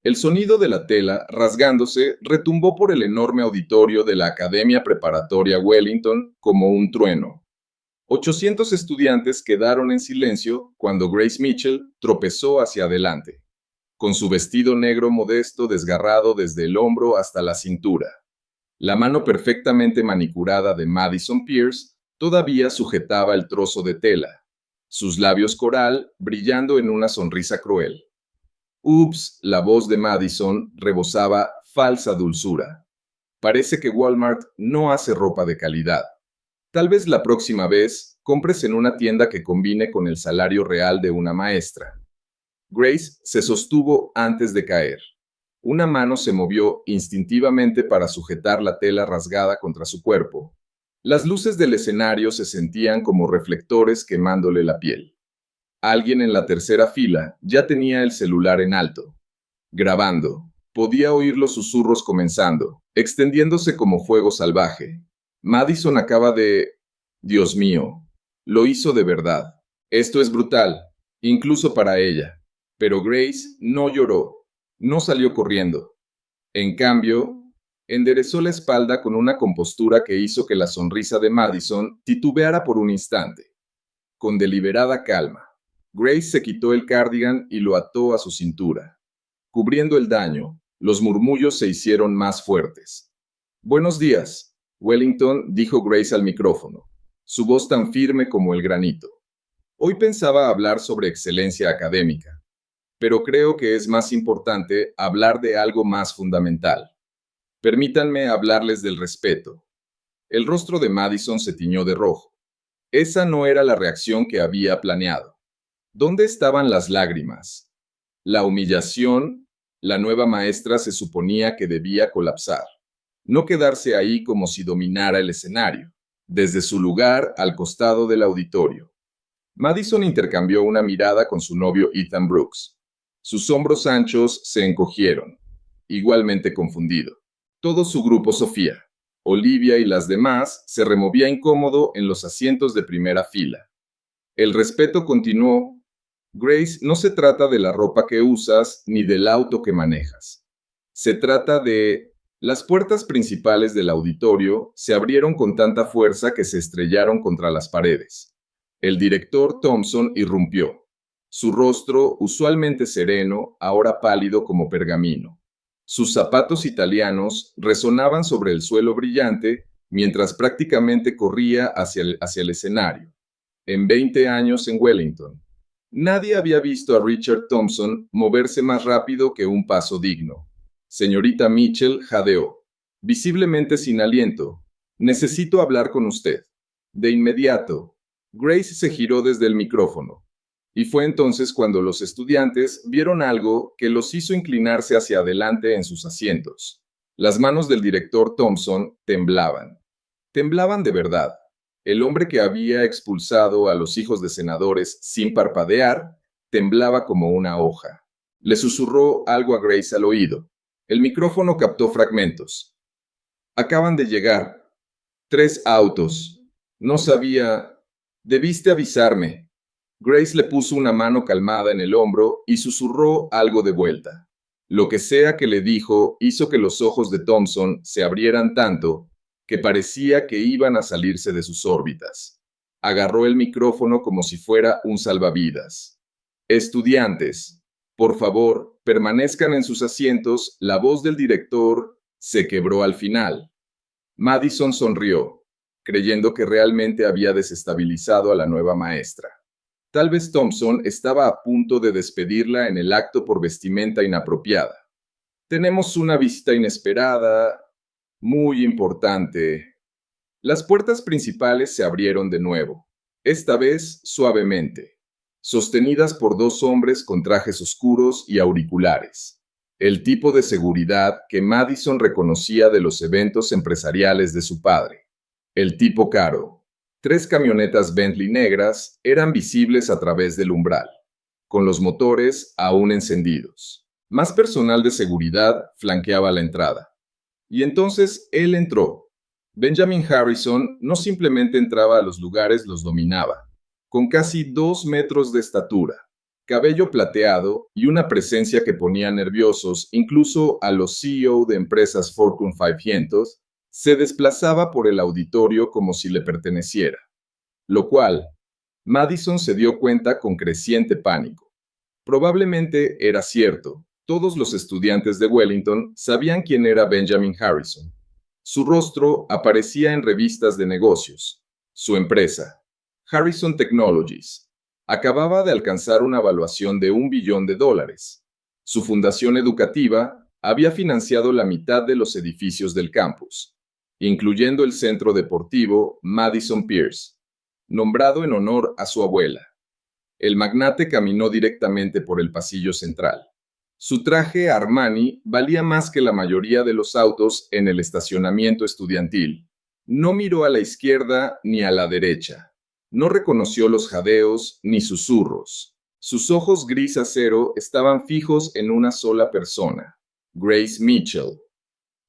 El sonido de la tela, rasgándose, retumbó por el enorme auditorio de la Academia Preparatoria Wellington como un trueno. 800 estudiantes quedaron en silencio cuando Grace Mitchell tropezó hacia adelante, con su vestido negro modesto desgarrado desde el hombro hasta la cintura. La mano perfectamente manicurada de Madison Pierce todavía sujetaba el trozo de tela, sus labios coral brillando en una sonrisa cruel. Ups, la voz de Madison rebosaba falsa dulzura. Parece que Walmart no hace ropa de calidad. Tal vez la próxima vez compres en una tienda que combine con el salario real de una maestra. Grace se sostuvo antes de caer. Una mano se movió instintivamente para sujetar la tela rasgada contra su cuerpo. Las luces del escenario se sentían como reflectores quemándole la piel. Alguien en la tercera fila ya tenía el celular en alto, grabando. Podía oír los susurros comenzando, extendiéndose como fuego salvaje. Madison acaba de... Dios mío, lo hizo de verdad. Esto es brutal, incluso para ella. Pero Grace no lloró, no salió corriendo. En cambio, enderezó la espalda con una compostura que hizo que la sonrisa de Madison titubeara por un instante. Con deliberada calma, Grace se quitó el cardigan y lo ató a su cintura. Cubriendo el daño, los murmullos se hicieron más fuertes. Buenos días, Wellington, dijo Grace al micrófono, su voz tan firme como el granito. Hoy pensaba hablar sobre excelencia académica, pero creo que es más importante hablar de algo más fundamental. Permítanme hablarles del respeto. El rostro de Madison se tiñó de rojo. Esa no era la reacción que había planeado. ¿Dónde estaban las lágrimas? La humillación. La nueva maestra se suponía que debía colapsar, no quedarse ahí como si dominara el escenario, desde su lugar al costado del auditorio. Madison intercambió una mirada con su novio Ethan Brooks. Sus hombros anchos se encogieron, igualmente confundido. Todo su grupo Sofía, Olivia y las demás se removía incómodo en los asientos de primera fila. El respeto continuó. Grace, no se trata de la ropa que usas ni del auto que manejas. Se trata de... Las puertas principales del auditorio se abrieron con tanta fuerza que se estrellaron contra las paredes. El director Thompson irrumpió. Su rostro, usualmente sereno, ahora pálido como pergamino. Sus zapatos italianos resonaban sobre el suelo brillante mientras prácticamente corría hacia el escenario. En 20 años en Wellington, nadie había visto a Richard Thompson moverse más rápido que un paso digno. Señorita Mitchell jadeó, visiblemente sin aliento. Necesito hablar con usted. De inmediato. Grace se giró desde el micrófono. Y fue entonces cuando los estudiantes vieron algo que los hizo inclinarse hacia adelante en sus asientos. Las manos del director Thompson temblaban. Temblaban de verdad. El hombre que había expulsado a los hijos de senadores sin parpadear temblaba como una hoja. Le susurró algo a Grace al oído. El micrófono captó fragmentos. Acaban de llegar. 3 autos. No sabía. Debiste avisarme. Grace le puso una mano calmada en el hombro y susurró algo de vuelta. Lo que sea que le dijo hizo que los ojos de Thompson se abrieran tanto que parecía que iban a salirse de sus órbitas. Agarró el micrófono como si fuera un salvavidas. Estudiantes, por favor, permanezcan en sus asientos. La voz del director se quebró al final. Madison sonrió, creyendo que realmente había desestabilizado a la nueva maestra. Tal vez Thompson estaba a punto de despedirla en el acto por vestimenta inapropiada. Tenemos una visita inesperada, muy importante. Las puertas principales se abrieron de nuevo, esta vez suavemente, sostenidas por 2 hombres con trajes oscuros y auriculares. El tipo de seguridad que Madison reconocía de los eventos empresariales de su padre. El tipo caro. 3 camionetas Bentley negras eran visibles a través del umbral, con los motores aún encendidos. Más personal de seguridad flanqueaba la entrada. Y entonces él entró. Benjamin Harrison no simplemente entraba a los lugares, los dominaba. Con casi 2 metros de estatura, cabello plateado y una presencia que ponía nerviosos incluso a los CEO de empresas Fortune 500, se desplazaba por el auditorio como si le perteneciera, lo cual Madison se dio cuenta con creciente pánico. Probablemente era cierto. Todos los estudiantes de Wellington sabían quién era Benjamin Harrison. Su rostro aparecía en revistas de negocios. Su empresa, Harrison Technologies, acababa de alcanzar una evaluación de $1 billón. Su fundación educativa había financiado la mitad de los edificios del campus, incluyendo el centro deportivo Madison Pierce, nombrado en honor a su abuela. El magnate caminó directamente por el pasillo central. Su traje Armani valía más que la mayoría de los autos en el estacionamiento estudiantil. No miró a la izquierda ni a la derecha. No reconoció los jadeos ni susurros. Sus ojos gris acero estaban fijos en una sola persona, Grace Mitchell.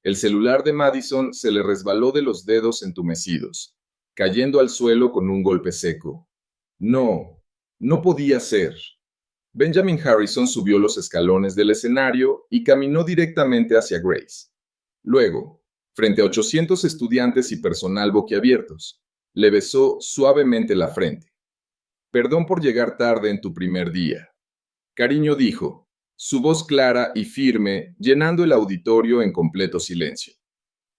El celular de Madison se le resbaló de los dedos entumecidos, cayendo al suelo con un golpe seco. No podía ser. Benjamin Harrison subió los escalones del escenario y caminó directamente hacia Grace. Luego, frente a 800 estudiantes y personal boquiabiertos, le besó suavemente la frente. Perdón por llegar tarde en tu primer día. Cariño dijo, su voz clara y firme llenando el auditorio en completo silencio.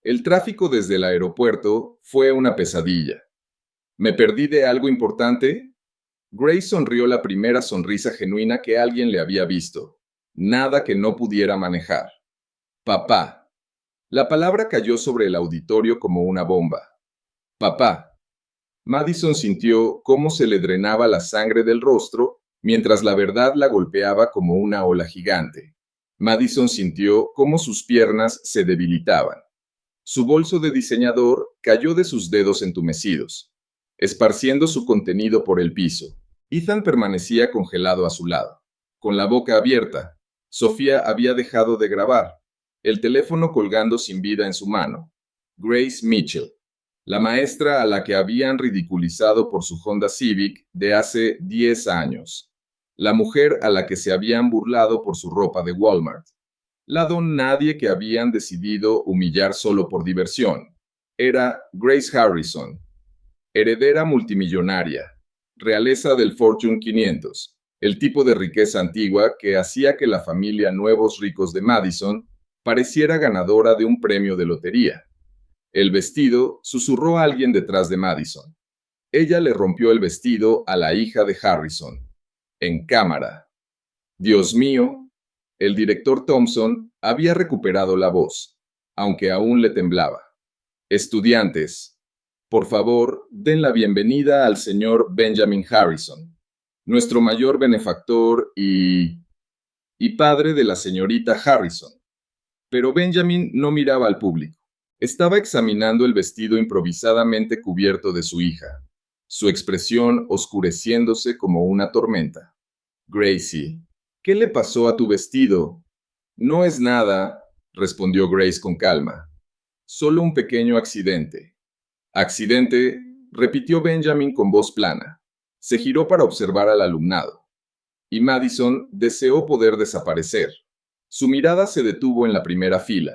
El tráfico desde el aeropuerto fue una pesadilla. ¿Me perdí de algo importante? Grace sonrió la primera sonrisa genuina que alguien le había visto. Nada que no pudiera manejar. Papá. La palabra cayó sobre el auditorio como una bomba. Papá. Madison sintió cómo se le drenaba la sangre del rostro mientras la verdad la golpeaba como una ola gigante. Madison sintió cómo sus piernas se debilitaban. Su bolso de diseñador cayó de sus dedos entumecidos, esparciendo su contenido por el piso. Ethan permanecía congelado a su lado, con la boca abierta. Sofía había dejado de grabar, el teléfono colgando sin vida en su mano. Grace Mitchell, la maestra a la que habían ridiculizado por su Honda Civic de hace 10 años. La mujer a la que se habían burlado por su ropa de Walmart. La don nadie que habían decidido humillar solo por diversión. Era Grace Harrison, heredera multimillonaria, realeza del Fortune 500, el tipo de riqueza antigua que hacía que la familia Nuevos Ricos de Madison pareciera ganadora de un premio de lotería. El vestido, susurró a alguien detrás de Madison. Ella le rompió el vestido a la hija de Harrison. En cámara. Dios mío, el director Thompson había recuperado la voz, aunque aún le temblaba. Estudiantes, por favor, den la bienvenida al señor Benjamin Harrison, nuestro mayor benefactor y padre de la señorita Harrison. Pero Benjamin no miraba al público. Estaba examinando el vestido improvisadamente cubierto de su hija, su expresión oscureciéndose como una tormenta. Gracie, ¿qué le pasó a tu vestido? No es nada, respondió Grace con calma. Solo un pequeño accidente. ¿Accidente? Repitió Benjamin con voz plana. Se giró para observar al alumnado. Y Madison deseó poder desaparecer. Su mirada se detuvo en la primera fila,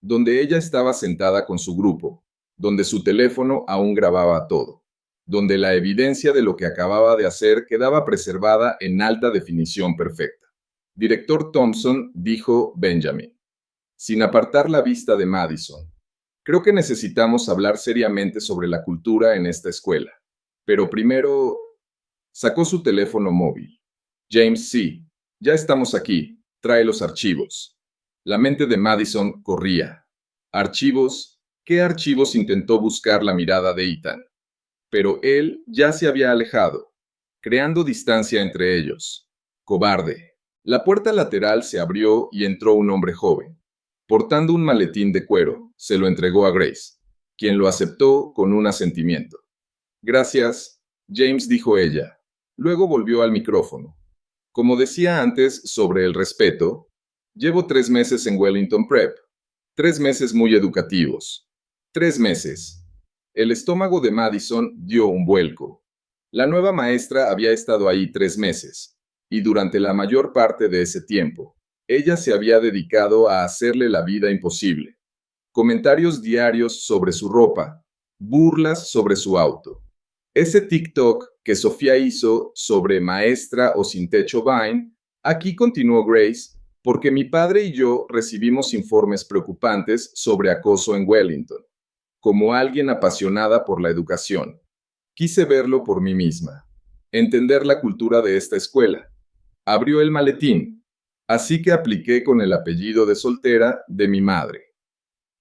donde ella estaba sentada con su grupo, donde su teléfono aún grababa todo, donde la evidencia de lo que acababa de hacer quedaba preservada en alta definición perfecta. Director Thompson, dijo Benjamin, sin apartar la vista de Madison. Creo que necesitamos hablar seriamente sobre la cultura en esta escuela. Pero primero, sacó su teléfono móvil. James, sí, ya estamos aquí. Trae los archivos. La mente de Madison corría. ¿Archivos? ¿Qué archivos? Intentó buscar la mirada de Ethan. Pero él ya se había alejado, creando distancia entre ellos. Cobarde. La puerta lateral se abrió y entró un hombre joven. Portando un maletín de cuero, se lo entregó a Grace, quien lo aceptó con un asentimiento. Gracias, James, dijo ella. Luego volvió al micrófono. Como decía antes sobre el respeto, llevo 3 meses en Wellington Prep. 3 meses muy educativos. 3 meses. El estómago de Madison dio un vuelco. La nueva maestra había estado ahí 3 meses, y durante la mayor parte de ese tiempo, ella se había dedicado a hacerle la vida imposible. Comentarios diarios sobre su ropa, burlas sobre su auto. Ese TikTok que Sofía hizo sobre maestra o sin techo Vine, aquí continuó Grace, porque mi padre y yo recibimos informes preocupantes sobre acoso en Wellington. Como alguien apasionada por la educación, quise verlo por mí misma, entender la cultura de esta escuela. Abrió el maletín, así que apliqué con el apellido de soltera de mi madre.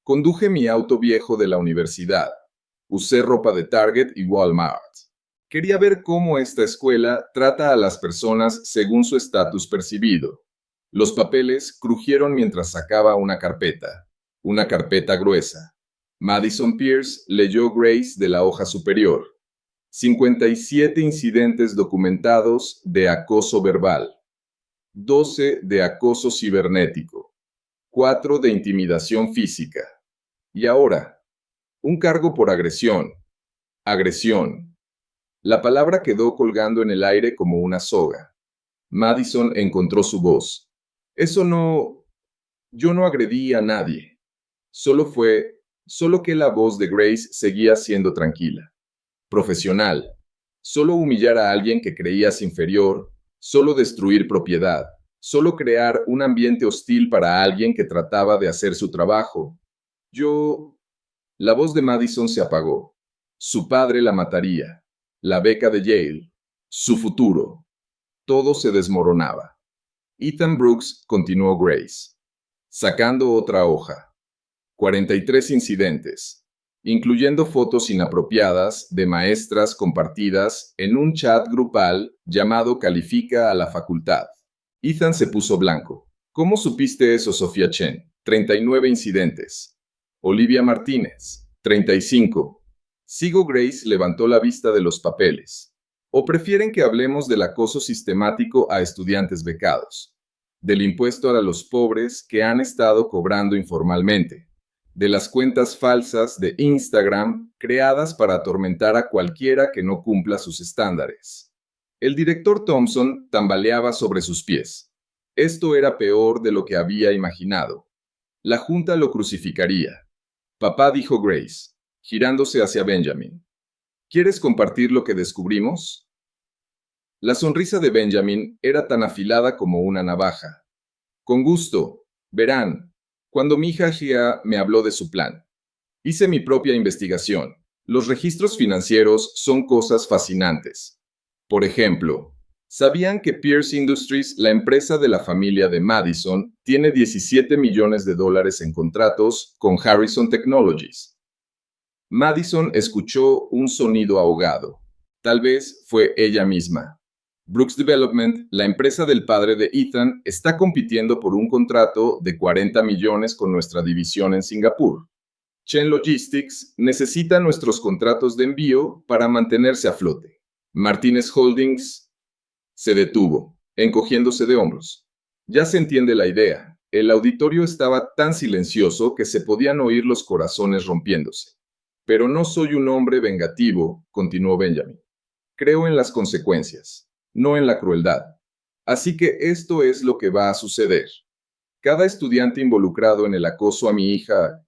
Conduje mi auto viejo de la universidad. Usé ropa de Target y Walmart. Quería ver cómo esta escuela trata a las personas según su estatus percibido. Los papeles crujieron mientras sacaba una carpeta gruesa. Madison Pierce leyó Grace de la hoja superior. 57 incidentes documentados de acoso verbal, 12 de acoso cibernético, 4 de intimidación física. Y ahora, un cargo por agresión. Agresión. La palabra quedó colgando en el aire como una soga. Madison encontró su voz. Yo no agredí a nadie. Solo que la voz de Grace seguía siendo tranquila. Profesional. Solo humillar a alguien que creías inferior, solo destruir propiedad, solo crear un ambiente hostil para alguien que trataba de hacer su trabajo. La voz de Madison se apagó. Su padre la mataría. La beca de Yale. Su futuro. Todo se desmoronaba. Ethan Brooks, continuó Grace, sacando otra hoja. 43 incidentes, incluyendo fotos inapropiadas de maestras compartidas en un chat grupal llamado Califica a la Facultad. Ethan se puso blanco. ¿Cómo supiste eso, Sofía Chen? 39 incidentes. Olivia Martínez, 35. Sigo Grace levantó la vista de los papeles. ¿O prefieren que hablemos del acoso sistemático a estudiantes becados? Del impuesto a los pobres que han estado cobrando informalmente. De las cuentas falsas de Instagram creadas para atormentar a cualquiera que no cumpla sus estándares. El director Thompson tambaleaba sobre sus pies. Esto era peor de lo que había imaginado. La junta lo crucificaría. Papá, dijo Grace, girándose hacia Benjamin. ¿Quieres compartir lo que descubrimos? La sonrisa de Benjamin era tan afilada como una navaja. Con gusto, verán, cuando mi hija Gia me habló de su plan. Hice mi propia investigación. Los registros financieros son cosas fascinantes. Por ejemplo, ¿sabían que Pierce Industries, la empresa de la familia de Madison, tiene $17 millones en contratos con Harrison Technologies? Madison escuchó un sonido ahogado. Tal vez fue ella misma. Brooks Development, la empresa del padre de Ethan, está compitiendo por un contrato de 40 millones con nuestra división en Singapur. Chen Logistics necesita nuestros contratos de envío para mantenerse a flote. Martínez Holdings se detuvo, encogiéndose de hombros. Ya se entiende la idea. El auditorio estaba tan silencioso que se podían oír los corazones rompiéndose. Pero no soy un hombre vengativo, continuó Benjamin. Creo en las consecuencias, no en la crueldad. Así que esto es lo que va a suceder. Cada estudiante involucrado en el acoso a mi hija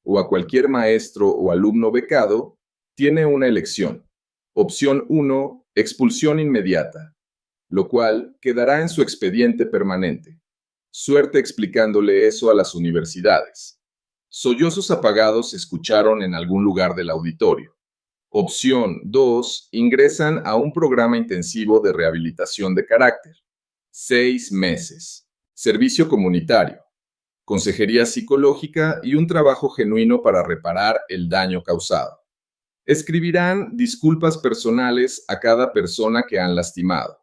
o a cualquier maestro o alumno becado tiene una elección. Opción 1, expulsión inmediata, lo cual quedará en su expediente permanente. Suerte explicándole eso a las universidades. Sollozos apagados se escucharon en algún lugar del auditorio. Opción 2. Ingresan a un programa intensivo de rehabilitación de carácter. 6 meses. Servicio comunitario. Consejería psicológica y un trabajo genuino para reparar el daño causado. Escribirán disculpas personales a cada persona que han lastimado.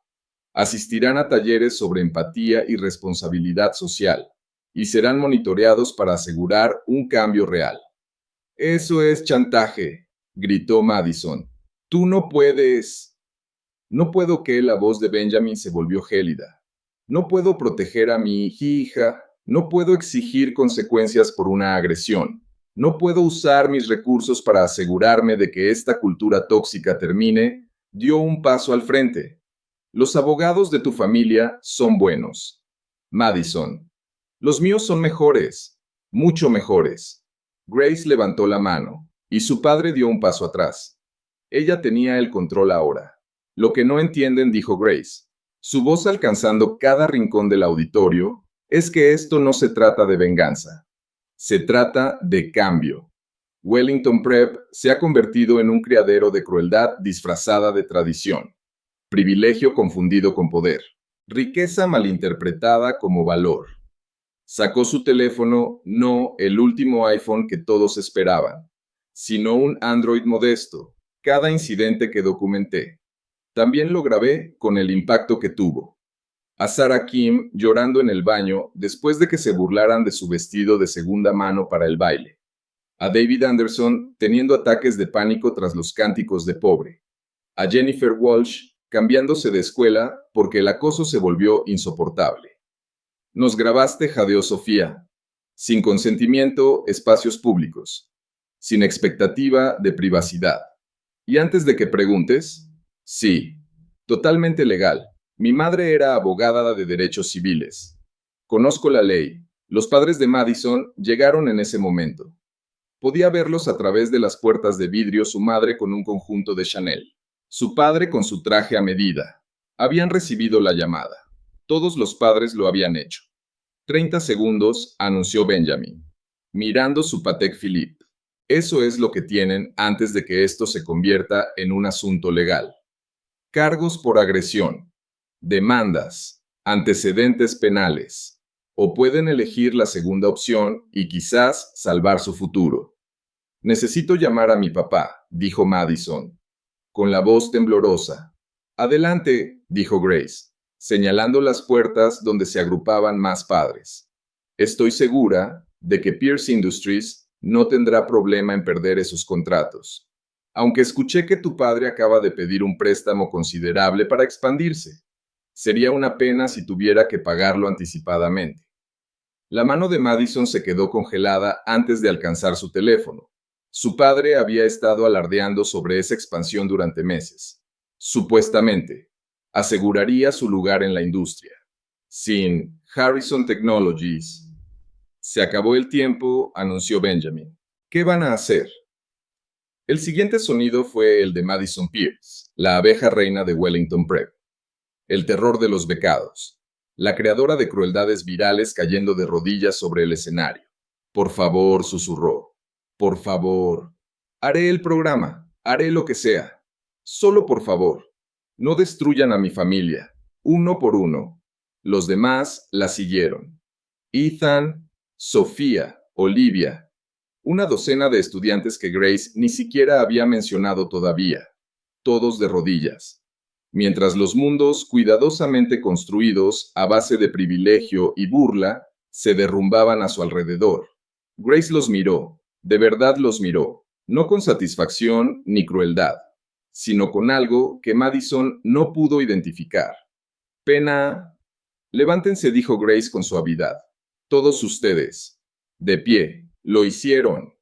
Asistirán a talleres sobre empatía y responsabilidad social. Y serán monitoreados para asegurar un cambio real. Eso es chantaje, gritó Madison. Tú no puedes. No puedo que la voz de Benjamin se volvió gélida. No puedo proteger a mi hija. No puedo exigir consecuencias por una agresión. No puedo usar mis recursos para asegurarme de que esta cultura tóxica termine. Dio un paso al frente. Los abogados de tu familia son buenos. Madison. Los míos son mejores. Mucho mejores. Grace levantó la mano, y su padre dio un paso atrás. Ella tenía el control ahora. Lo que no entienden, dijo Grace, su voz alcanzando cada rincón del auditorio, es que esto no se trata de venganza. Se trata de cambio. Wellington Prep se ha convertido en un criadero de crueldad disfrazada de tradición. Privilegio confundido con poder. Riqueza malinterpretada como valor. Sacó su teléfono, no el último iPhone que todos esperaban, sino un Android modesto. Cada incidente que documenté. También lo grabé con el impacto que tuvo. A Sarah Kim llorando en el baño después de que se burlaran de su vestido de segunda mano para el baile. A David Anderson teniendo ataques de pánico tras los cánticos de pobre. A Jennifer Walsh cambiándose de escuela porque el acoso se volvió insoportable. Nos grabaste, jadeó Sofía. Sin consentimiento, espacios públicos. Sin expectativa de privacidad. Y antes de que preguntes, sí, totalmente legal. Mi madre era abogada de derechos civiles. Conozco la ley. Los padres de Madison llegaron en ese momento. Podía verlos a través de las puertas de vidrio, su madre con un conjunto de Chanel. Su padre con su traje a medida. Habían recibido la llamada. Todos los padres lo habían hecho. 30 segundos, anunció Benjamin, mirando su Patek Philippe. Eso es lo que tienen antes de que esto se convierta en un asunto legal. Cargos por agresión, demandas, antecedentes penales. O pueden elegir la segunda opción y quizás salvar su futuro. Necesito llamar a mi papá, dijo Madison, con la voz temblorosa. Adelante, dijo Grace, señalando las puertas donde se agrupaban más padres. Estoy segura de que Pierce Industries no tendrá problema en perder esos contratos. Aunque escuché que tu padre acaba de pedir un préstamo considerable para expandirse. Sería una pena si tuviera que pagarlo anticipadamente. La mano de Madison se quedó congelada antes de alcanzar su teléfono. Su padre había estado alardeando sobre esa expansión durante meses. Supuestamente, aseguraría su lugar en la industria. Sin Harrison Technologies. Se acabó el tiempo, anunció Benjamin. ¿Qué van a hacer? El siguiente sonido fue el de Madison Pierce, la abeja reina de Wellington Prep. El terror de los becados. La creadora de crueldades virales cayendo de rodillas sobre el escenario. Por favor, susurró. Por favor. Haré el programa. Haré lo que sea. Solo por favor. No destruyan a mi familia. Uno por uno. Los demás la siguieron. Ethan, Sofía, Olivia. Una docena de estudiantes que Grace ni siquiera había mencionado todavía. Todos de rodillas. Mientras los mundos cuidadosamente construidos a base de privilegio y burla se derrumbaban a su alrededor. Grace los miró, de verdad los miró, no con satisfacción ni crueldad, sino con algo que Madison no pudo identificar. Pena. Levántense, dijo Grace con suavidad. Todos ustedes. De pie. Lo hicieron.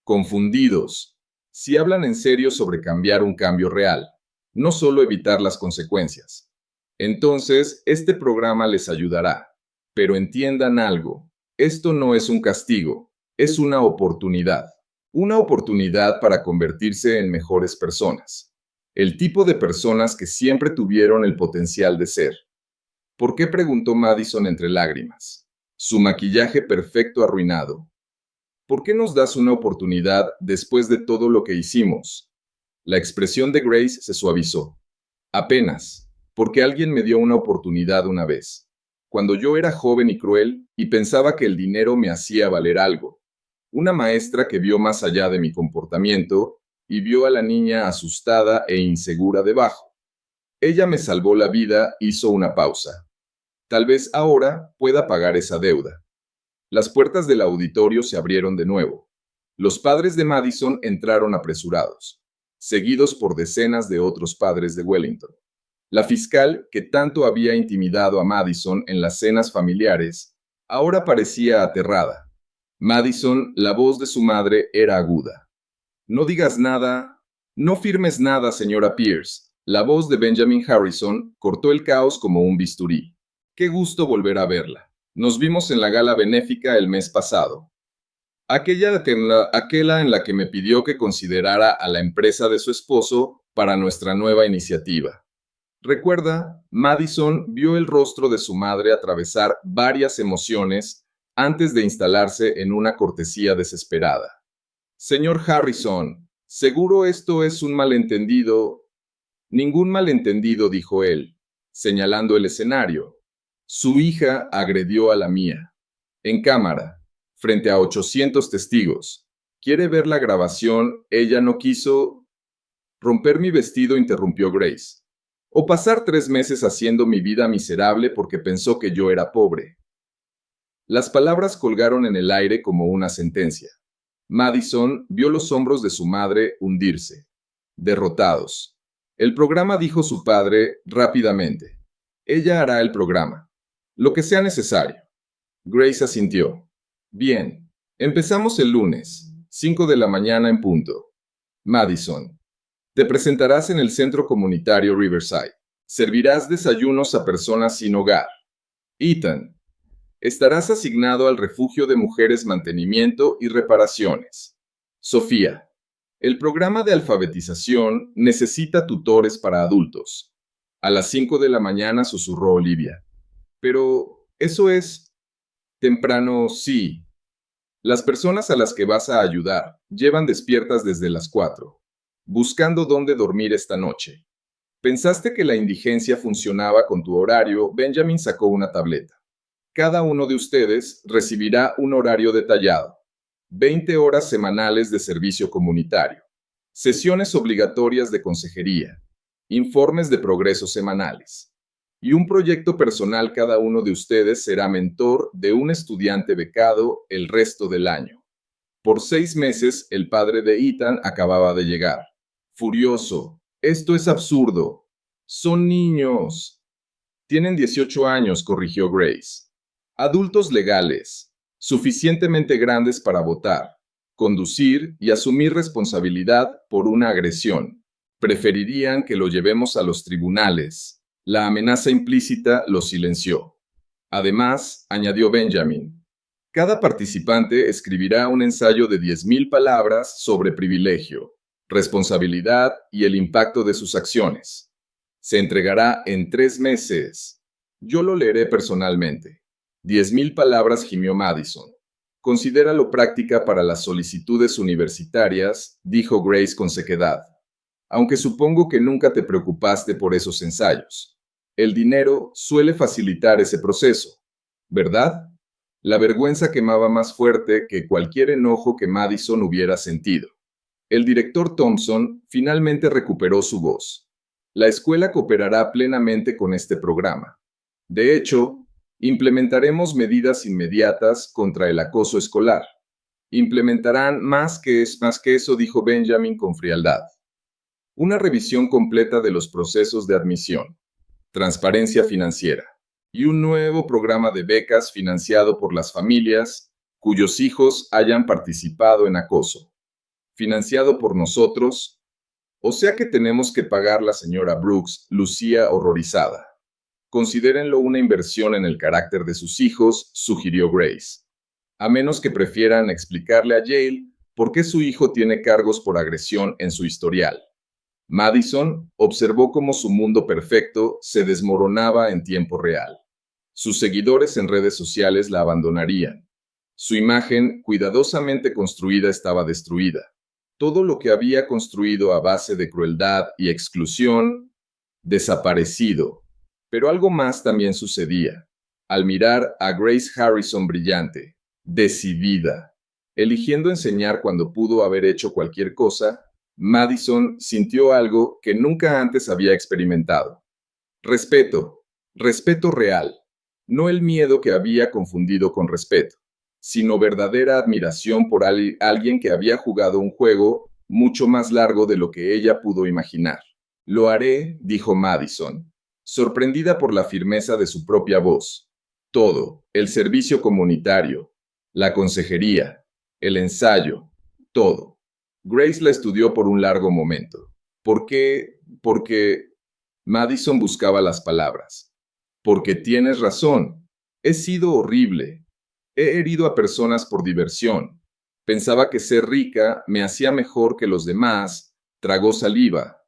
Confundidos. Si hablan en serio sobre cambiar un cambio real, no solo evitar las consecuencias. Entonces, este programa les ayudará. Pero entiendan algo. Esto no es un castigo, es una oportunidad. Una oportunidad para convertirse en mejores personas. El tipo de personas que siempre tuvieron el potencial de ser. ¿Por qué?, preguntó Madison entre lágrimas. Su maquillaje perfecto arruinado. ¿Por qué nos das una oportunidad después de todo lo que hicimos? La expresión de Grace se suavizó. Apenas, porque alguien me dio una oportunidad una vez. Cuando yo era joven y cruel y pensaba que el dinero me hacía valer algo. Una maestra que vio más allá de mi comportamiento y vio a la niña asustada e insegura debajo. Ella me salvó la vida, hizo una pausa. Tal vez ahora pueda pagar esa deuda. Las puertas del auditorio se abrieron de nuevo. Los padres de Madison entraron apresurados, seguidos por decenas de otros padres de Wellington. La fiscal, que tanto había intimidado a Madison en las cenas familiares, ahora parecía aterrada. Madison, la voz de su madre, era aguda. No digas nada, no firmes nada, señora Pierce, La voz de Benjamin Harrison cortó el caos como un bisturí. Qué gusto volver a verla. Nos vimos en la gala benéfica el mes pasado. Aquella en la que me pidió que considerara a la empresa de su esposo para nuestra nueva iniciativa. Recuerda, Madison vio el rostro de su madre atravesar varias emociones antes de instalarse en una cortesía desesperada. Señor Harrison, seguro esto es un malentendido. Ningún malentendido, dijo él, señalando el escenario. Su hija agredió a la mía. En cámara, frente a 800 testigos. ¿Quiere ver la grabación? Ella no quiso. Romper mi vestido, interrumpió Grace. O pasar 3 meses haciendo mi vida miserable porque pensó que yo era pobre. Las palabras colgaron en el aire como una sentencia. Madison vio los hombros de su madre hundirse. Derrotados. El programa, dijo su padre rápidamente. Ella hará el programa. Lo que sea necesario. Grace asintió. Bien. Empezamos el lunes, 5 de la mañana en punto. Madison. Te presentarás en el centro comunitario Riverside. Servirás desayunos a personas sin hogar. Ethan. Estarás asignado al refugio de mujeres mantenimiento y reparaciones. Sofía. El programa de alfabetización necesita tutores para adultos. A las 5 de la mañana, susurró Olivia. Pero, eso es... Temprano, sí. Las personas a las que vas a ayudar llevan despiertas desde las 4, buscando dónde dormir esta noche. ¿Pensaste que la indigencia funcionaba con tu horario? Benjamin sacó una tableta. Cada uno de ustedes recibirá un horario detallado. 20 horas semanales de servicio comunitario. Sesiones obligatorias de consejería. Informes de progreso semanales. Y un proyecto personal. Cada uno de ustedes será mentor de un estudiante becado el resto del año. Por 6 meses, el padre de Ethan acababa de llegar. Furioso. Esto es absurdo. Son niños. Tienen 18 años, corrigió Grace. Adultos legales, suficientemente grandes para votar, conducir y asumir responsabilidad por una agresión. Preferirían que lo llevemos a los tribunales. La amenaza implícita lo silenció. Además, añadió Benjamin, cada participante escribirá un ensayo de 10,000 palabras sobre privilegio, responsabilidad y el impacto de sus acciones. Se entregará en 3 meses. Yo lo leeré personalmente. 10,000 palabras, gimió Madison. Considéralo práctica para las solicitudes universitarias, dijo Grace con sequedad. Aunque supongo que nunca te preocupaste por esos ensayos. El dinero suele facilitar ese proceso, ¿verdad? La vergüenza quemaba más fuerte que cualquier enojo que Madison hubiera sentido. El director Thompson finalmente recuperó su voz. La escuela cooperará plenamente con este programa. De hecho, implementaremos medidas inmediatas contra el acoso escolar. Implementarán más que eso, dijo Benjamin con frialdad. Una revisión completa de los procesos de admisión, transparencia financiera y un nuevo programa de becas financiado por las familias cuyos hijos hayan participado en acoso. Financiado por nosotros. O sea que tenemos que pagar, la señora Brooks lucía horrorizada. Considérenlo una inversión en el carácter de sus hijos, sugirió Grace. A menos que prefieran explicarle a Yale por qué su hijo tiene cargos por agresión en su historial. Madison observó cómo su mundo perfecto se desmoronaba en tiempo real. Sus seguidores en redes sociales la abandonarían. Su imagen, cuidadosamente construida, estaba destruida. Todo lo que había construido a base de crueldad y exclusión, desaparecido. Pero algo más también sucedía. Al mirar a Grace Harrison brillante, decidida, eligiendo enseñar cuando pudo haber hecho cualquier cosa, Madison sintió algo que nunca antes había experimentado. Respeto, respeto real, no el miedo que había confundido con respeto, sino verdadera admiración por alguien que había jugado un juego mucho más largo de lo que ella pudo imaginar. Lo haré, dijo Madison, sorprendida por la firmeza de su propia voz. Todo, el servicio comunitario, la consejería, el ensayo, todo. Grace la estudió por un largo momento. ¿Por qué? Porque Madison buscaba las palabras. Porque tienes razón. He sido horrible. He herido a personas por diversión. Pensaba que ser rica me hacía mejor que los demás. Tragó saliva.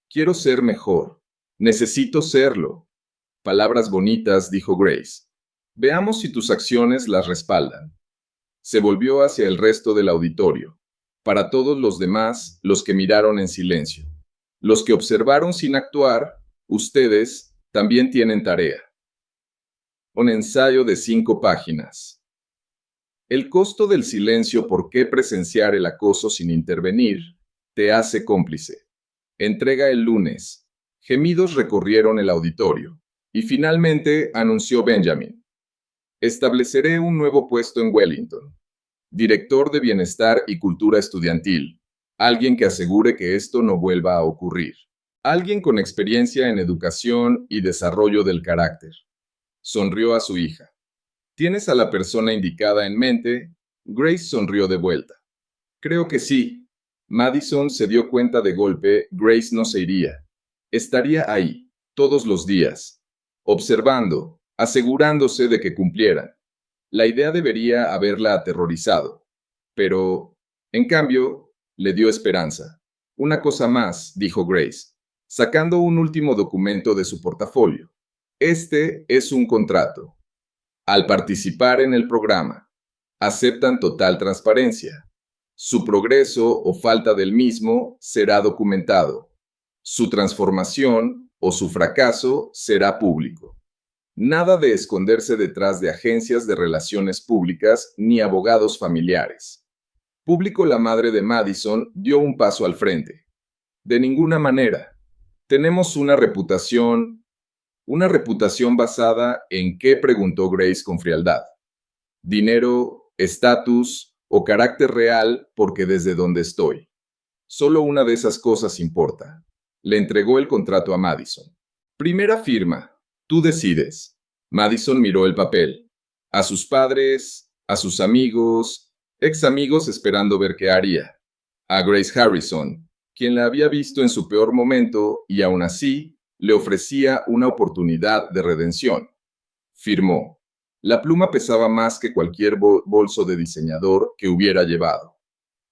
Quiero ser mejor. Necesito serlo. Palabras bonitas, dijo Grace. Veamos si tus acciones las respaldan. Se volvió hacia el resto del auditorio. Para todos los demás, los que miraron en silencio. Los que observaron sin actuar, ustedes también tienen tarea. Un ensayo de 5 páginas. El costo del silencio. ¿Por qué presenciar el acoso sin intervenir? Te hace cómplice. Entrega el lunes. Gemidos recorrieron el auditorio. Y finalmente anunció Benjamin. Estableceré un nuevo puesto en Wellington. Director de Bienestar y Cultura Estudiantil. Alguien que asegure que esto no vuelva a ocurrir. Alguien con experiencia en educación y desarrollo del carácter. Sonrió a su hija. ¿Tienes a la persona indicada en mente? Grace sonrió de vuelta. Creo que sí. Madison se dio cuenta de golpe. Grace no se iría. Estaría ahí, todos los días, observando, asegurándose de que cumplieran. La idea debería haberla aterrorizado. Pero, en cambio, le dio esperanza. Una cosa más, dijo Grace, sacando un último documento de su portafolio. Este es un contrato. Al participar en el programa, aceptan total transparencia. Su progreso o falta del mismo será documentado. Su transformación o su fracaso será público. Nada de esconderse detrás de agencias de relaciones públicas ni abogados familiares. Público. La madre de Madison dio un paso al frente. De ninguna manera. Tenemos una reputación. ¿Una reputación basada en qué?, preguntó Grace con frialdad. Dinero, estatus o carácter real, porque desde donde estoy. Solo una de esas cosas importa. Le entregó el contrato a Madison. Primera firma. Tú decides. Madison miró el papel. A sus padres, a sus amigos, ex amigos esperando ver qué haría. A Grace Harrison, quien la había visto en su peor momento y aún así le ofrecía una oportunidad de redención. Firmó. La pluma pesaba más que cualquier bolso de diseñador que hubiera llevado.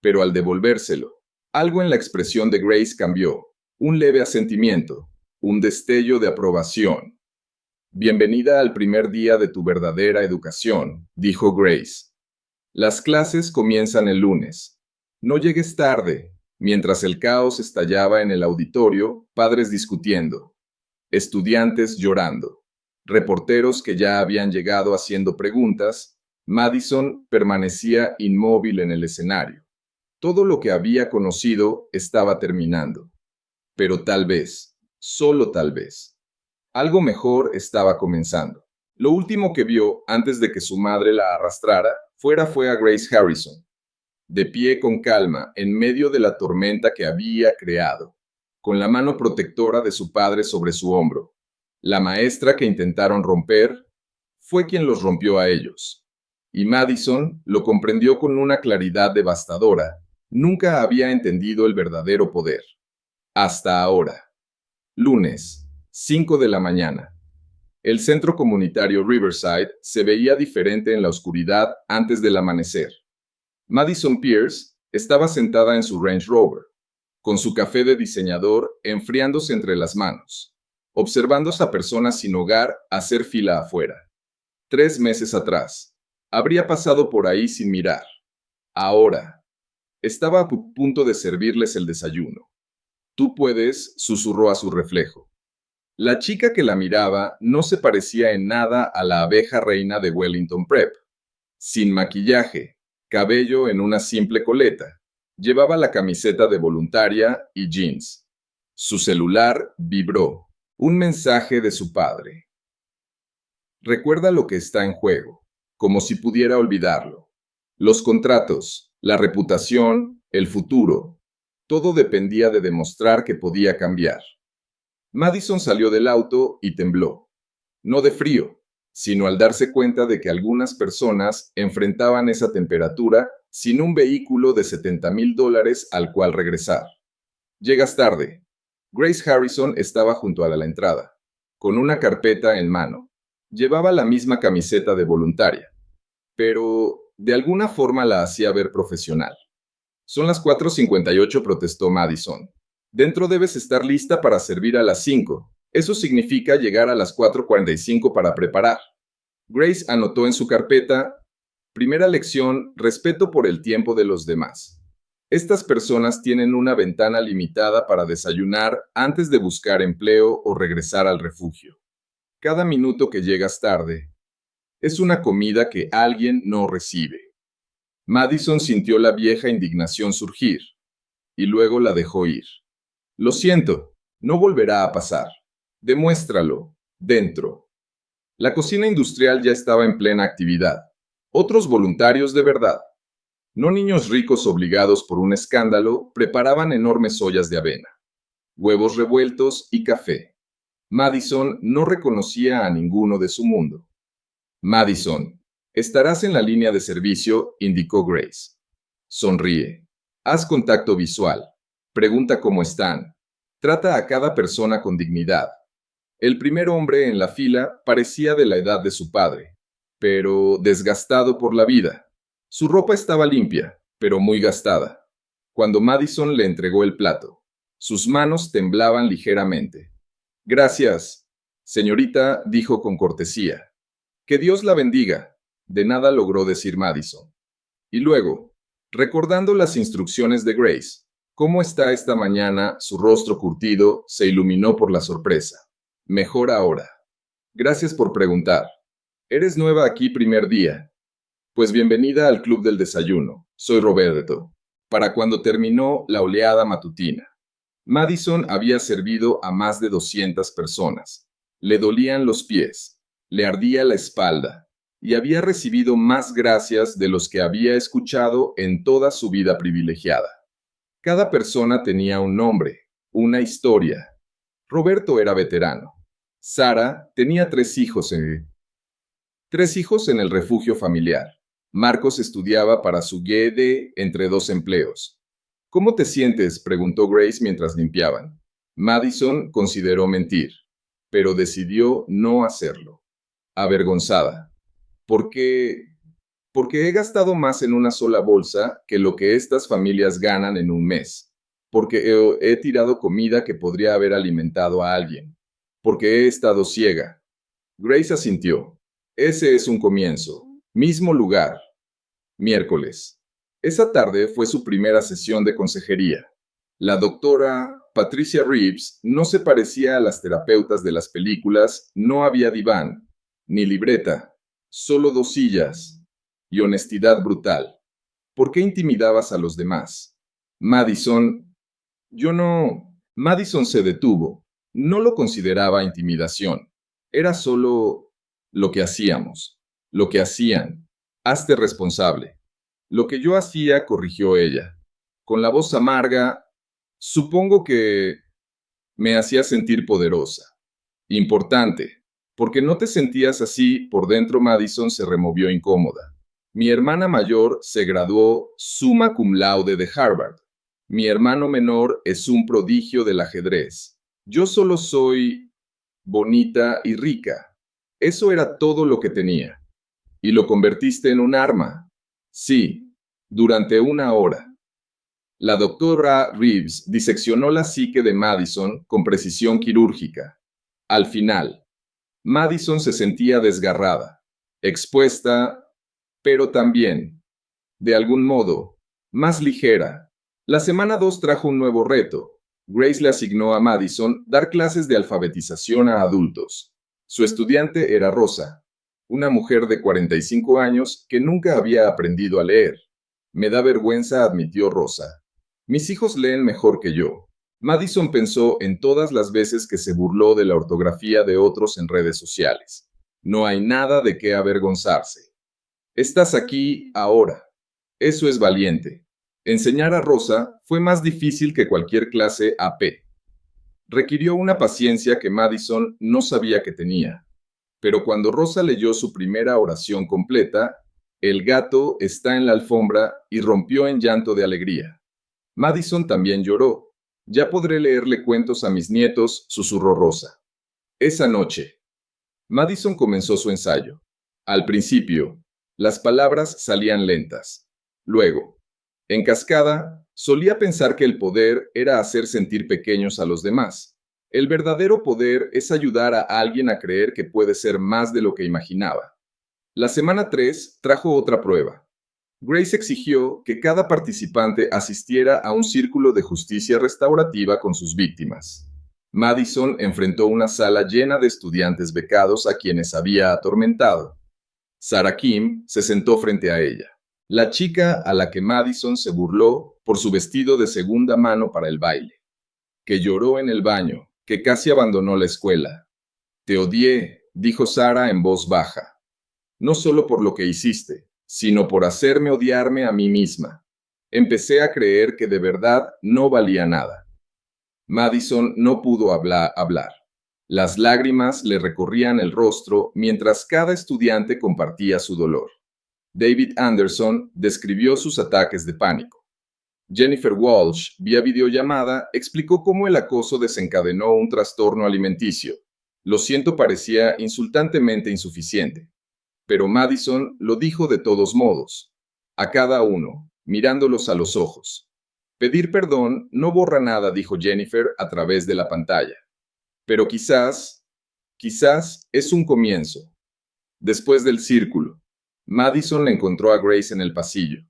Pero al devolvérselo, algo en la expresión de Grace cambió. Un leve asentimiento, un destello de aprobación. Bienvenida al primer día de tu verdadera educación, dijo Grace. Las clases comienzan el lunes. No llegues tarde. Mientras el caos estallaba en el auditorio, padres discutiendo, estudiantes llorando, reporteros que ya habían llegado haciendo preguntas, Madison permanecía inmóvil en el escenario. Todo lo que había conocido estaba terminando. Pero tal vez, solo tal vez, algo mejor estaba comenzando. Lo último que vio antes de que su madre la arrastrara fue a Grace Harrison, de pie con calma en medio de la tormenta que había creado, con la mano protectora de su padre sobre su hombro. La maestra que intentaron romper fue quien los rompió a ellos. Y Madison lo comprendió con una claridad devastadora. Nunca había entendido el verdadero poder. Hasta ahora. Lunes, 5 de la mañana. El centro comunitario Riverside se veía diferente en la oscuridad antes del amanecer. Madison Pierce estaba sentada en su Range Rover, con su café de diseñador enfriándose entre las manos, observando a personas sin hogar hacer fila afuera. 3 meses atrás, habría pasado por ahí sin mirar. Ahora, estaba a punto de servirles el desayuno. Tú puedes, susurró a su reflejo. La chica que la miraba no se parecía en nada a la abeja reina de Wellington Prep. Sin maquillaje, cabello en una simple coleta. Llevaba la camiseta de voluntaria y jeans. Su celular vibró. Un mensaje de su padre. Recuerda lo que está en juego, como si pudiera olvidarlo. Los contratos, la reputación, el futuro. Todo dependía de demostrar que podía cambiar. Madison salió del auto y tembló. No de frío, sino al darse cuenta de que algunas personas enfrentaban esa temperatura sin un vehículo de $70,000 al cual regresar. Llegas tarde. Grace Harrison estaba junto a la entrada, con una carpeta en mano. Llevaba la misma camiseta de voluntaria, pero de alguna forma la hacía ver profesional. Son las 4:58, protestó Madison. Dentro debes estar lista para servir a las 5. Eso significa llegar a las 4:45 para preparar. Grace anotó en su carpeta: primera lección, respeto por el tiempo de los demás. Estas personas tienen una ventana limitada para desayunar antes de buscar empleo o regresar al refugio. Cada minuto que llegas tarde es una comida que alguien no recibe. Madison sintió la vieja indignación surgir, y luego la dejó ir. Lo siento, no volverá a pasar. Demuéstralo, dentro. La cocina industrial ya estaba en plena actividad. Otros voluntarios de verdad, no niños ricos obligados por un escándalo, preparaban enormes ollas de avena, huevos revueltos y café. Madison no reconocía a ninguno de su mundo. Madison, estarás en la línea de servicio, indicó Grace. Sonríe. Haz contacto visual. Pregunta cómo están. Trata a cada persona con dignidad. El primer hombre en la fila parecía de la edad de su padre, pero desgastado por la vida. Su ropa estaba limpia, pero muy gastada. Cuando Madison le entregó el plato, sus manos temblaban ligeramente. Gracias, señorita, dijo con cortesía. Que Dios la bendiga. De nada logró decir Madison. Y luego, recordando las instrucciones de Grace, ¿cómo está esta mañana? Su rostro curtido se iluminó por la sorpresa. Mejor ahora. Gracias por preguntar. ¿Eres nueva aquí primer día? Pues bienvenida al Club del Desayuno. Soy Roberto. Para cuando terminó la oleada matutina, Madison había servido a más de 200 personas. Le dolían los pies, le ardía la espalda, y había recibido más gracias de los que había escuchado en toda su vida privilegiada. Cada persona tenía un nombre, una historia. Roberto era veterano. Sara tenía 3 hijos en el refugio familiar. Marcos estudiaba para su GED entre 2 empleos. ¿Cómo te sientes?, preguntó Grace mientras limpiaban. Madison consideró mentir, pero decidió no hacerlo. Avergonzada. Porque he gastado más en una sola bolsa que lo que estas familias ganan en un mes. Porque he tirado comida que podría haber alimentado a alguien. Porque he estado ciega. Grace asintió. Ese es un comienzo. Mismo lugar. Miércoles. Esa tarde fue su primera sesión de consejería. La doctora Patricia Reeves no se parecía a las terapeutas de las películas. No había diván, ni libreta, solo 2 sillas y honestidad brutal. ¿Por qué intimidabas a los demás? Madison, yo no... Madison se detuvo. No lo consideraba intimidación. Era solo lo que hacíamos, lo que hacían. Hazte responsable. Lo que yo hacía, corrigió ella, con la voz amarga. Supongo que me hacía sentir poderosa, importante, porque no te sentías así por dentro. Madison se removió incómoda. Mi hermana mayor se graduó summa cum laude de Harvard. Mi hermano menor es un prodigio del ajedrez. Yo solo soy bonita y rica. Eso era todo lo que tenía. Y lo convertiste en un arma. Sí, durante 1 hora. La doctora Reeves diseccionó la psique de Madison con precisión quirúrgica. Al final, Madison se sentía desgarrada, expuesta, pero también, de algún modo, más ligera. La semana 2 trajo un nuevo reto. Grace le asignó a Madison dar clases de alfabetización a adultos. Su estudiante era Rosa, una mujer de 45 años que nunca había aprendido a leer. Me da vergüenza, admitió Rosa. Mis hijos leen mejor que yo. Madison pensó en todas las veces que se burló de la ortografía de otros en redes sociales. No hay nada de qué avergonzarse. Estás aquí ahora. Eso es valiente. Enseñar a Rosa fue más difícil que cualquier clase AP. Requirió una paciencia que Madison no sabía que tenía. Pero cuando Rosa leyó su primera oración completa, el gato está en la alfombra, y rompió en llanto de alegría. Madison también lloró. Ya podré leerle cuentos a mis nietos, susurró Rosa. Esa noche, Madison comenzó su ensayo. Al principio, las palabras salían lentas. Luego, en cascada, solía pensar que el poder era hacer sentir pequeños a los demás. El verdadero poder es ayudar a alguien a creer que puede ser más de lo que imaginaba. La semana 3 trajo otra prueba. Grace exigió que cada participante asistiera a un círculo de justicia restaurativa con sus víctimas. Madison enfrentó una sala llena de estudiantes becados a quienes había atormentado. Sarah Kim se sentó frente a ella, la chica a la que Madison se burló por su vestido de segunda mano para el baile, que lloró en el baño, que casi abandonó la escuela. Te odié, dijo Sarah en voz baja, no solo por lo que hiciste, sino por hacerme odiarme a mí misma. Empecé a creer que de verdad no valía nada. Madison no pudo hablar. Las lágrimas le recorrían el rostro mientras cada estudiante compartía su dolor. David Anderson describió sus ataques de pánico. Jennifer Walsh, vía videollamada, explicó cómo el acoso desencadenó un trastorno alimenticio. Lo siento parecía insultantemente insuficiente. Pero Madison lo dijo de todos modos, a cada uno, mirándolos a los ojos. Pedir perdón no borra nada, dijo Jennifer a través de la pantalla. Pero quizás es un comienzo. Después del círculo, Madison le encontró a Grace en el pasillo.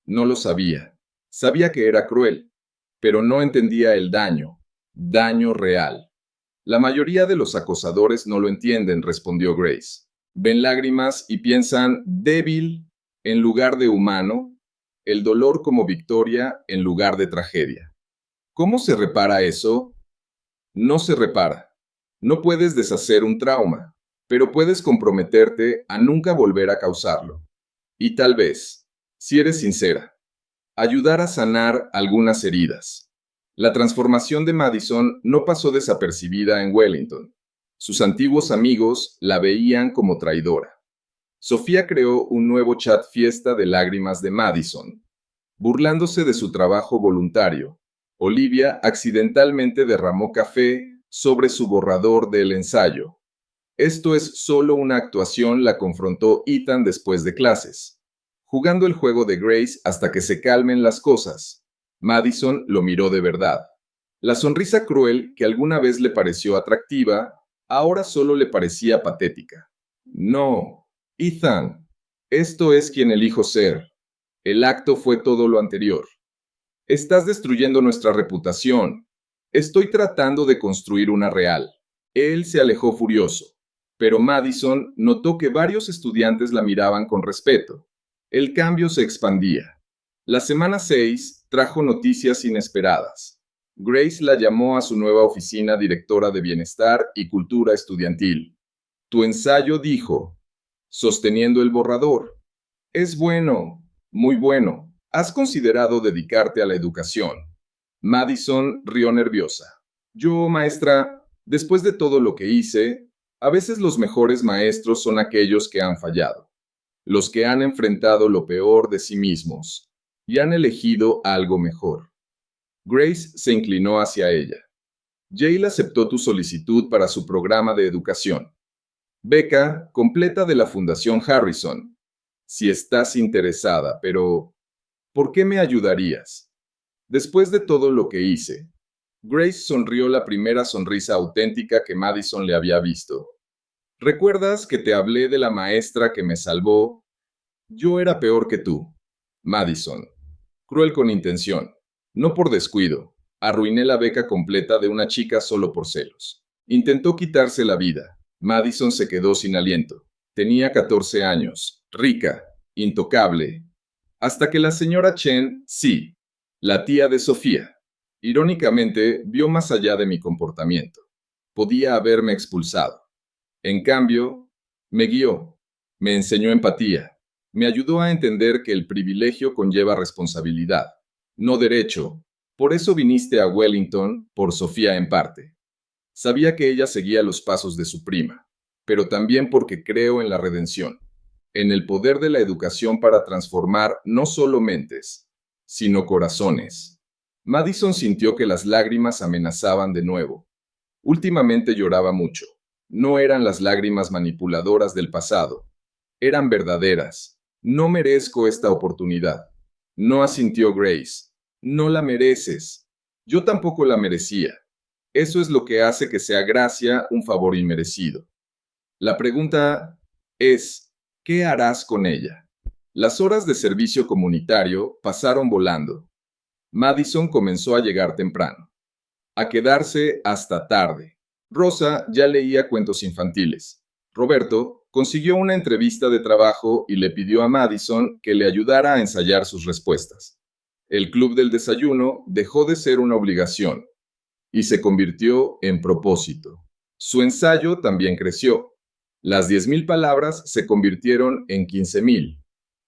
No lo sabía. Sabía que era cruel, pero no entendía el daño real. La mayoría de los acosadores no lo entienden, respondió Grace. Ven lágrimas y piensan débil en lugar de humano, el dolor como victoria en lugar de tragedia. ¿Cómo se repara eso? No se repara. No puedes deshacer un trauma, pero puedes comprometerte a nunca volver a causarlo. Y tal vez, si eres sincera, ayudar a sanar algunas heridas. La transformación de Madison no pasó desapercibida en Wellington. Sus antiguos amigos la veían como traidora. Sofía creó un nuevo chat fiesta de lágrimas de Madison, burlándose de su trabajo voluntario. Olivia accidentalmente derramó café sobre su borrador del ensayo. Esto es solo una actuación, la confrontó Ethan después de clases, jugando el juego de Grace hasta que se calmen las cosas. Madison lo miró de verdad. La sonrisa cruel que alguna vez le pareció atractiva, ahora solo le parecía patética. No, Ethan, esto es quien elijo ser. El acto fue todo lo anterior. Estás destruyendo nuestra reputación. Estoy tratando de construir una real. Él se alejó furioso, pero Madison notó que varios estudiantes la miraban con respeto. El cambio se expandía. La semana 6 trajo noticias inesperadas. Grace la llamó a su nueva oficina directora de Bienestar y Cultura Estudiantil. Tu ensayo, dijo, sosteniendo el borrador. Es bueno, muy bueno. ¿Has considerado dedicarte a la educación? Madison rió nerviosa. Yo, maestra, después de todo lo que hice, a veces los mejores maestros son aquellos que han fallado, los que han enfrentado lo peor de sí mismos y han elegido algo mejor. Grace se inclinó hacia ella. Yale aceptó tu solicitud para su programa de educación. Beca completa de la Fundación Harrison. Si estás interesada, pero ¿por qué me ayudarías? Después de todo lo que hice, Grace sonrió, la primera sonrisa auténtica que Madison le había visto. ¿Recuerdas que te hablé de la maestra que me salvó? Yo era peor que tú. Madison. Cruel con intención. No por descuido. Arruiné la beca completa de una chica solo por celos. Intentó quitarse la vida. Madison se quedó sin aliento. Tenía 14 años, rica, intocable. Hasta que la señora Chen, sí, la tía de Sofía, irónicamente vio más allá de mi comportamiento. Podía haberme expulsado. En cambio, me guió, me enseñó empatía, me ayudó a entender que el privilegio conlleva responsabilidad, no derecho. Por eso viniste a Wellington, por Sofía en parte. Sabía que ella seguía los pasos de su prima, pero también porque creo en la redención, en el poder de la educación para transformar no solo mentes, sino corazones. Madison sintió que las lágrimas amenazaban de nuevo. Últimamente lloraba mucho. No eran las lágrimas manipuladoras del pasado. Eran verdaderas. No merezco esta oportunidad. No asintió Grace. No la mereces. Yo tampoco la merecía. Eso es lo que hace que sea gracia un favor inmerecido. La pregunta es, ¿qué harás con ella? Las horas de servicio comunitario pasaron volando. Madison comenzó a llegar temprano, a quedarse hasta tarde. Rosa ya leía cuentos infantiles. Roberto consiguió una entrevista de trabajo y le pidió a Madison que le ayudara a ensayar sus respuestas. El club del desayuno dejó de ser una obligación y se convirtió en propósito. Su ensayo también creció. Las 10,000 palabras se convirtieron en 15,000,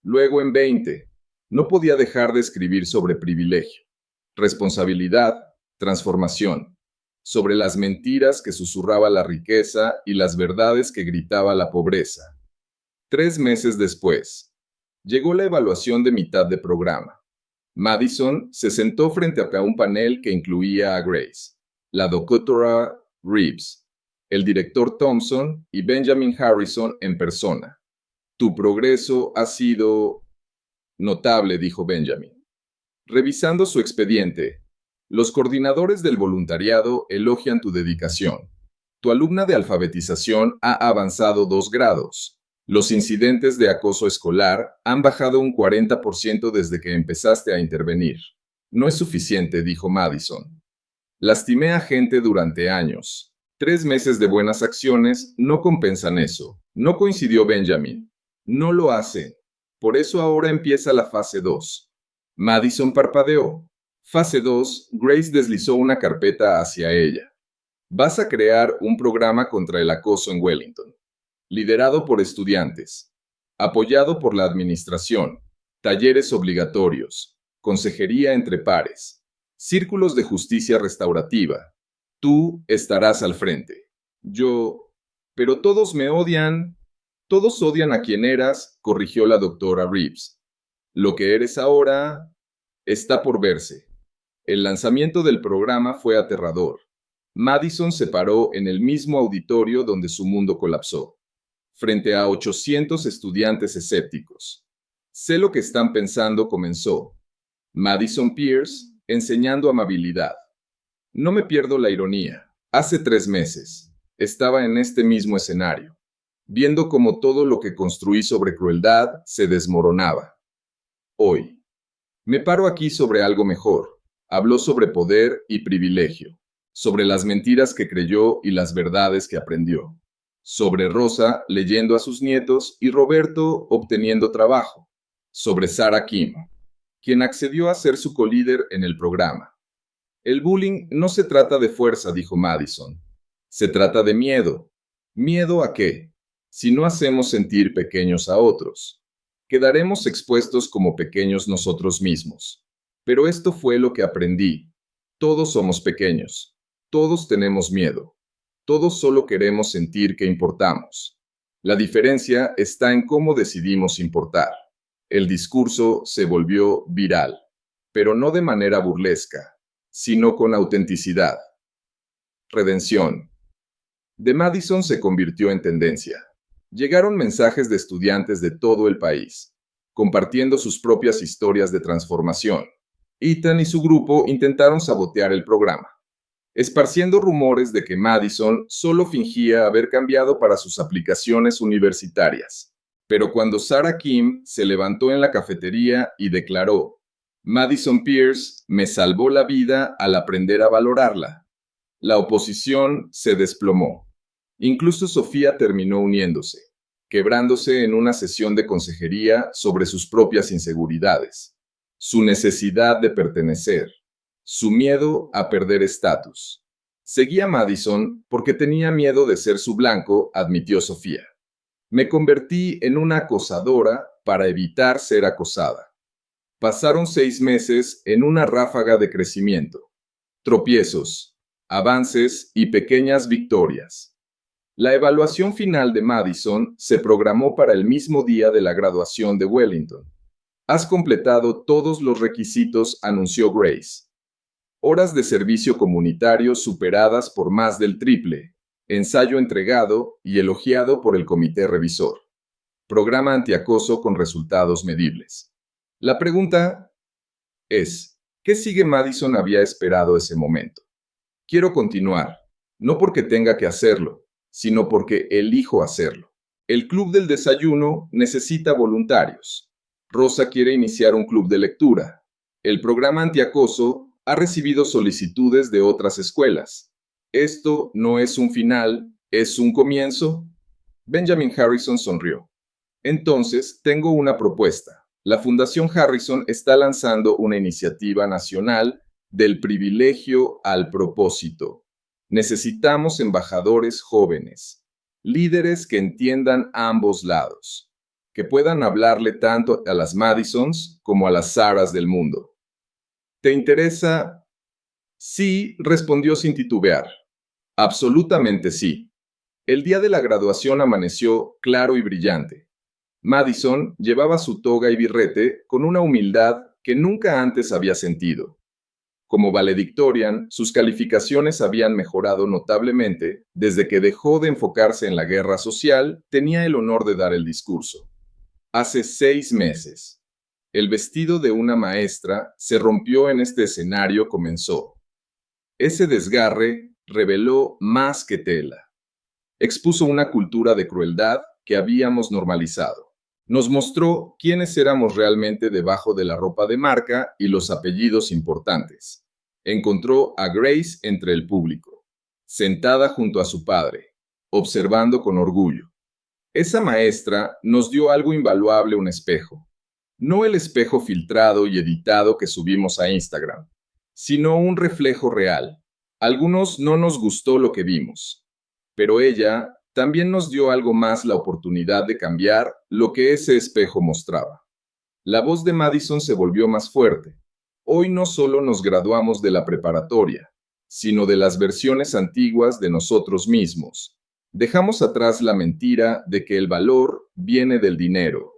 luego en 20. No podía dejar de escribir sobre privilegio, responsabilidad, transformación, sobre las mentiras que susurraba la riqueza y las verdades que gritaba la pobreza. 3 meses después, llegó la evaluación de mitad de programa. Madison se sentó frente a un panel que incluía a Grace, la doctora Reeves, el director Thompson y Benjamin Harrison en persona. Tu progreso ha sido notable, dijo Benjamin. Revisando su expediente, los coordinadores del voluntariado elogian tu dedicación. Tu alumna de alfabetización ha avanzado 2 grados. Los incidentes de acoso escolar han bajado un 40% desde que empezaste a intervenir. No es suficiente, dijo Madison. Lastimé a gente durante años. 3 meses de buenas acciones no compensan eso. No coincidió Benjamin. No lo hacen. Por eso ahora empieza la fase 2. Madison parpadeó. Fase 2, Grace deslizó una carpeta hacia ella. Vas a crear un programa contra el acoso en Wellington, liderado por estudiantes, apoyado por la administración, talleres obligatorios, consejería entre pares, círculos de justicia restaurativa. Tú estarás al frente. Pero todos me odian. Todos odian a quien eras, corrigió la doctora Reeves. Lo que eres ahora está por verse. El lanzamiento del programa fue aterrador. Madison se paró en el mismo auditorio donde su mundo colapsó, frente a 800 estudiantes escépticos. Sé lo que están pensando, comenzó. Madison Pierce, enseñando amabilidad. No me pierdo la ironía. Hace 3 meses, estaba en este mismo escenario, viendo cómo todo lo que construí sobre crueldad se desmoronaba. Hoy, me paro aquí sobre algo mejor. Habló sobre poder y privilegio, sobre las mentiras que creyó y las verdades que aprendió, sobre Rosa leyendo a sus nietos y Roberto obteniendo trabajo, sobre Sarah Kim, quien accedió a ser su colíder en el programa. El bullying no se trata de fuerza, dijo Madison. Se trata de miedo. ¿Miedo a qué? Si no hacemos sentir pequeños a otros, quedaremos expuestos como pequeños nosotros mismos. Pero esto fue lo que aprendí. Todos somos pequeños. Todos tenemos miedo. Todos solo queremos sentir que importamos. La diferencia está en cómo decidimos importar. El discurso se volvió viral, pero no de manera burlesca, sino con autenticidad. Redención. De Madison se convirtió en tendencia. Llegaron mensajes de estudiantes de todo el país, compartiendo sus propias historias de transformación. Ethan y su grupo intentaron sabotear el programa, esparciendo rumores de que Madison solo fingía haber cambiado para sus aplicaciones universitarias. Pero cuando Sarah Kim se levantó en la cafetería y declaró, Madison Pierce me salvó la vida al aprender a valorarla, la oposición se desplomó. Incluso Sofía terminó uniéndose, quebrándose en una sesión de consejería sobre sus propias inseguridades, su necesidad de pertenecer, su miedo a perder estatus. Seguía a Madison porque tenía miedo de ser su blanco, admitió Sofía. Me convertí en una acosadora para evitar ser acosada. Pasaron 6 meses en una ráfaga de crecimiento, tropiezos, avances y pequeñas victorias. La evaluación final de Madison se programó para el mismo día de la graduación de Wellington. Has completado todos los requisitos, anunció Grace. Horas de servicio comunitario superadas por más del triple. Ensayo entregado y elogiado por el comité revisor. Programa antiacoso con resultados medibles. La pregunta es, ¿qué sigue? Madison había esperado ese momento. Quiero continuar, no porque tenga que hacerlo, sino porque elijo hacerlo. El club del desayuno necesita voluntarios. Rosa quiere iniciar un club de lectura. El programa antiacoso ha recibido solicitudes de otras escuelas. Esto no es un final, es un comienzo. Benjamin Harrison sonrió. Entonces, tengo una propuesta. La Fundación Harrison está lanzando una iniciativa nacional del privilegio al propósito. Necesitamos embajadores jóvenes, líderes que entiendan ambos lados, que puedan hablarle tanto a las Madisons como a las Saras del mundo. ¿Te interesa? Sí, respondió sin titubear. Absolutamente sí. El día de la graduación amaneció claro y brillante. Madison llevaba su toga y birrete con una humildad que nunca antes había sentido. Como valedictorian, sus calificaciones habían mejorado notablemente desde que dejó de enfocarse en la guerra social, tenía el honor de dar el discurso. Hace 6 meses. El vestido de una maestra se rompió en este escenario, comenzó. Ese desgarre reveló más que tela. Expuso una cultura de crueldad que habíamos normalizado. Nos mostró quiénes éramos realmente debajo de la ropa de marca y los apellidos importantes. Encontró a Grace entre el público, sentada junto a su padre, observando con orgullo. Esa maestra nos dio algo invaluable, un espejo. No el espejo filtrado y editado que subimos a Instagram, sino un reflejo real. A algunos no nos gustó lo que vimos, pero ella también nos dio algo más, la oportunidad de cambiar lo que ese espejo mostraba. La voz de Madison se volvió más fuerte. Hoy no solo nos graduamos de la preparatoria, sino de las versiones antiguas de nosotros mismos. Dejamos atrás la mentira de que el valor viene del dinero,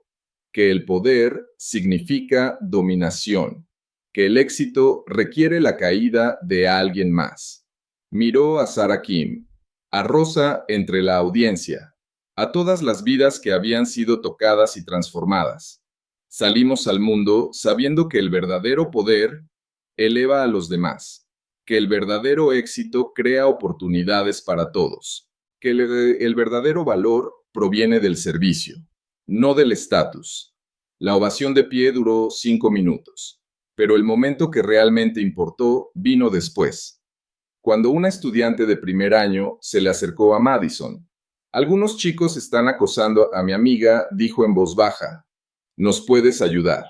que el poder significa dominación, que el éxito requiere la caída de alguien más. Miró a Sarah Kim, a Rosa entre la audiencia, a todas las vidas que habían sido tocadas y transformadas. Salimos al mundo sabiendo que el verdadero poder eleva a los demás, que el verdadero éxito crea oportunidades para todos, que el verdadero valor proviene del servicio, no del estatus. La ovación de pie duró 5 minutos, pero el momento que realmente importó vino después. Cuando una estudiante de primer año se le acercó a Madison. Algunos chicos están acosando a mi amiga, dijo en voz baja. ¿Nos puedes ayudar?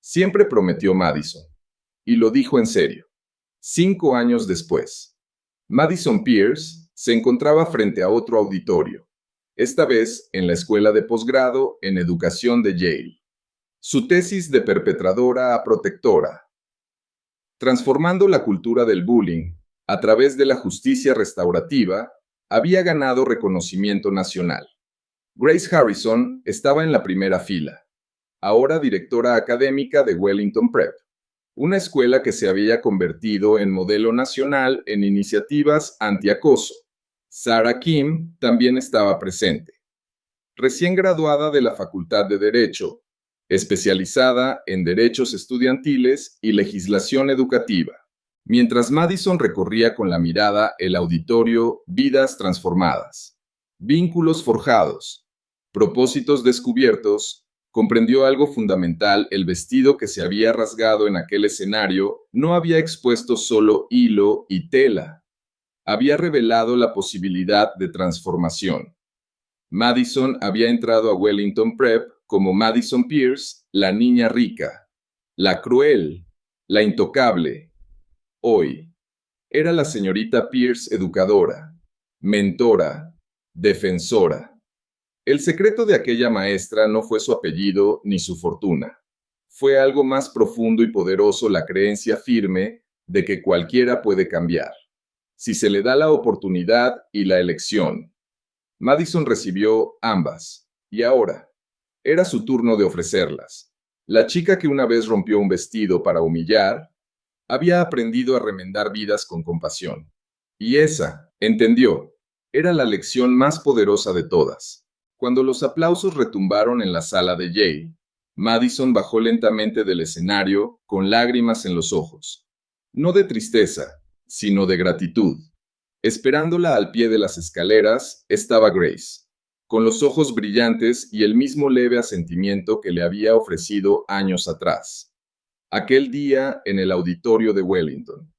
Siempre prometió Madison. Y lo dijo en serio. 5 años después. Madison Pierce se encontraba frente a otro auditorio, esta vez en la escuela de posgrado en educación de Yale. Su tesis de perpetradora a protectora. Transformando la cultura del bullying a través de la justicia restaurativa, había ganado reconocimiento nacional. Grace Harrison estaba en la primera fila, ahora directora académica de Wellington Prep, una escuela que se había convertido en modelo nacional en iniciativas antiacoso. Sarah Kim también estaba presente. Recién graduada de la Facultad de Derecho, especializada en derechos estudiantiles y legislación educativa. Mientras Madison recorría con la mirada el auditorio, vidas transformadas, vínculos forjados, propósitos descubiertos, comprendió algo fundamental: el vestido que se había rasgado en aquel escenario no había expuesto solo hilo y tela, había revelado la posibilidad de transformación. Madison había entrado a Wellington Prep como Madison Pierce, la niña rica, la cruel, la intocable. Hoy, era la señorita Pierce educadora, mentora, defensora. El secreto de aquella maestra no fue su apellido ni su fortuna. Fue algo más profundo y poderoso: la creencia firme de que cualquiera puede cambiar, si se le da la oportunidad y la elección. Madison recibió ambas, y ahora era su turno de ofrecerlas. La chica que una vez rompió un vestido para humillar, Había aprendido a remendar vidas con compasión. Y esa, entendió, era la lección más poderosa de todas. Cuando los aplausos retumbaron en la sala de Yale, Madison bajó lentamente del escenario con lágrimas en los ojos. No de tristeza, sino de gratitud. Esperándola al pie de las escaleras estaba Grace, con los ojos brillantes y el mismo leve asentimiento que le había ofrecido años atrás. Aquel día en el auditorio de Wellington.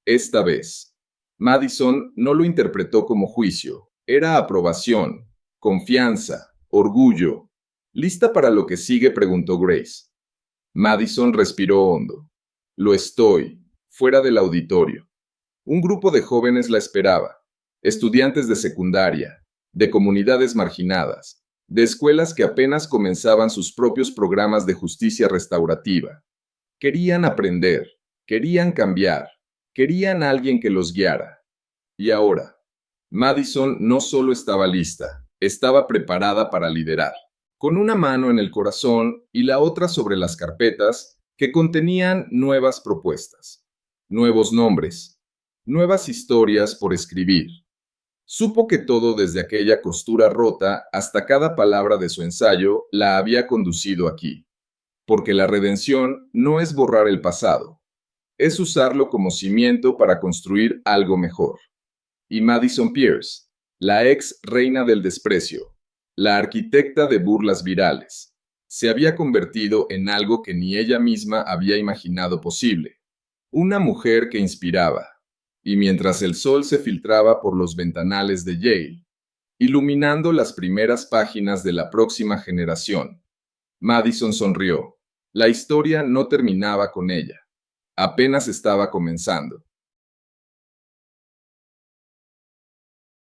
Esta vez, Madison no lo interpretó como juicio, era aprobación, confianza, orgullo. ¿Lista para lo que sigue?, preguntó Grace. Madison respiró hondo. Lo estoy, fuera del auditorio. Un grupo de jóvenes la esperaba, estudiantes de secundaria, de comunidades marginadas, de escuelas que apenas comenzaban sus propios programas de justicia restaurativa. Querían aprender, querían cambiar, querían a alguien que los guiara. Y ahora, Madison no solo estaba lista, estaba preparada para liderar, con una mano en el corazón y la otra sobre las carpetas que contenían nuevas propuestas, nuevos nombres, nuevas historias por escribir. Supo que todo desde aquella costura rota hasta cada palabra de su ensayo la había conducido aquí. Porque la redención no es borrar el pasado, es usarlo como cimiento para construir algo mejor. Y Madison Pierce, la ex reina del desprecio, la arquitecta de burlas virales, se había convertido en algo que ni ella misma había imaginado posible. Una mujer que inspiraba. Y mientras el sol se filtraba por los ventanales de Yale, iluminando las primeras páginas de la próxima generación, Madison sonrió. La historia no terminaba con ella. Apenas estaba comenzando.